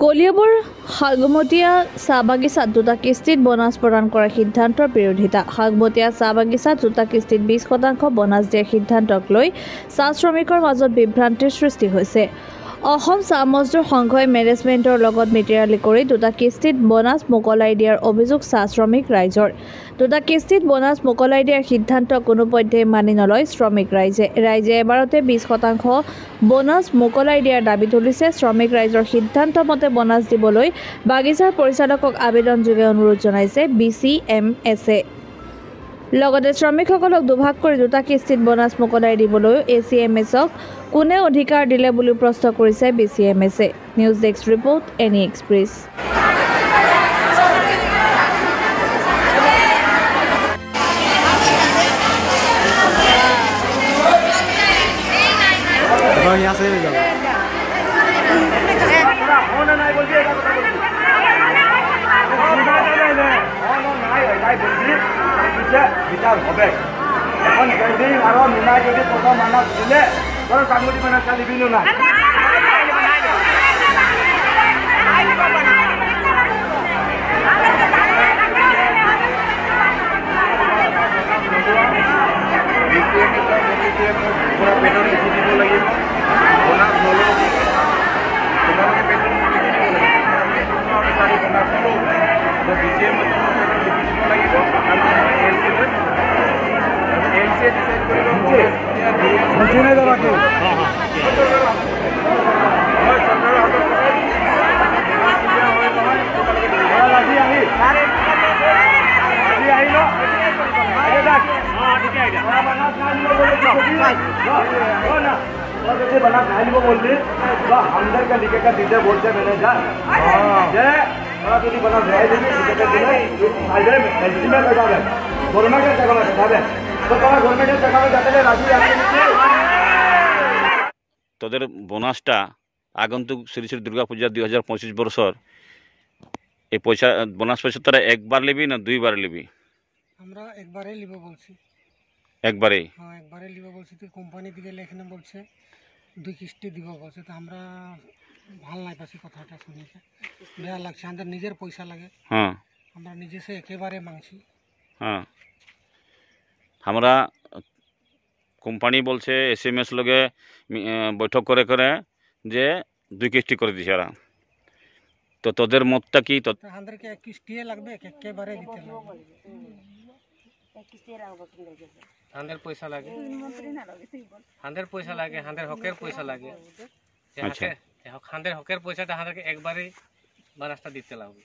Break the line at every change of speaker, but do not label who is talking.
কলিয়াবৰ হাগমতীয়া চাহ বাগিচাত দুটা কিস্তিত বোনাছ প্ৰদান কৰাৰ সিদ্ধান্তৰ বিৰোধিতা। হাগমতীয়া চাহ বাগিচাত দুটা কিস্তিত 20% বোনাছ দিয়াৰ সিদ্ধান্তক লৈ চাহ শ্ৰমিকৰ মাজত বিভ্ৰান্তিৰ সৃষ্টি হৈছে। অসম চাহ মজদুৰ সংঘই মেনেজমেণ্টৰ লগত মিতিৰালি কৰি দুটা কিস্তিত বোনাছ মোকলাই দিয়াৰ অভিযোগ চাহ শ্ৰমিক ৰাইজৰ। দুটা কিস্তিত বোনাছ মোকলাই দিয়াৰ সিদ্ধান্ত কোনোপধ্যে মানি নলয় শ্ৰমিক ৰাইজে এবাৰতে 20% বোনাছ মোকলাই দিয়াৰ দাবী তুলিছে। শ্ৰমিক ৰাইজৰ সিদ্ধান্ত মতে বোনাছ দিবলৈ বাগিচাৰ পৰিচালকক আবেদনযোগে অনুৰোধ জনাইছে BCMS-এ। লগতে শ্ৰমিকসকলক দুভাগ কৰি দুটা কিস্তিত বোনাছ মোকলাই দিবলৈও ACMS-ক কোনে অধিকাৰ দিলে বুলি প্ৰশ্ন কৰিছে BCMS-এ। নিউজ ডেস্ক ৰিপৰ্ট, এনি এক্সপ্ৰেছ।
यहाँ से বিচার হবে এখন যদি আরো মিলাই যদি প্রথম মানব দিলে ধরো কামুটি মানে চালিবিনো না পুরা পেট্রোল লিখি দিব লাগিব বোনাস নলো তোমালোকে পেট্রোল লিখি দিব লাগিব আমি চাৰি বোনাস নলো BCM লিখি দিব লাগিব LC ডিসাইড কৰিব বুঝিনে দেবাকে হয় চন্দ্ৰৰ হাতত আজি আহিল बना खाने को बोल रही तो हमदर का लिखेगा दीजिए बोलते मैनेजर बना गवर्नमेंट के जगह में तो गवर्नमेंट के जगह में जाते राजू
তোদের বোনাসটা আগন্তুক শ্রী শ্রী দুর্গা পূজা 2025 বর্ষর এই পয়সা বোনাস পয়সা তোরা একবার লিবি না দুইবার লিবি?
আমরা একবারে লিব বলছি।
একবারে?
হ্যাঁ একবারে লিব বলছি। তো কোম্পানি থেকে এখানে বলছে দুই কিস্তি দিব বলছে। তো আমরা ভাল নাই পাচ্ছি কথাটা শুনে বেয়া লাগছে। আমাদের নিজের পয়সা লাগে।
হ্যাঁ
আমরা নিজে সে একেবারে মাংছি।
হ্যাঁ আমরা কোম্পানি বলছে SMS লগে বৈঠক করে করে যে দুই কিস্তি করে দিছে ওরা। তো তোদের মতটা কি?
আমাদেরকে এক কিস্তি লাগবে একেবারে দিতে লাগবে। হাঁদের পয়সা লাগে, হাঁদের পয়সা লাগে, হাঁদের হকের পয়সা লাগে। হাঁদের হকের পয়সাটা হাঁদেরকে একবারে বানাসটা দিতে লাগবে।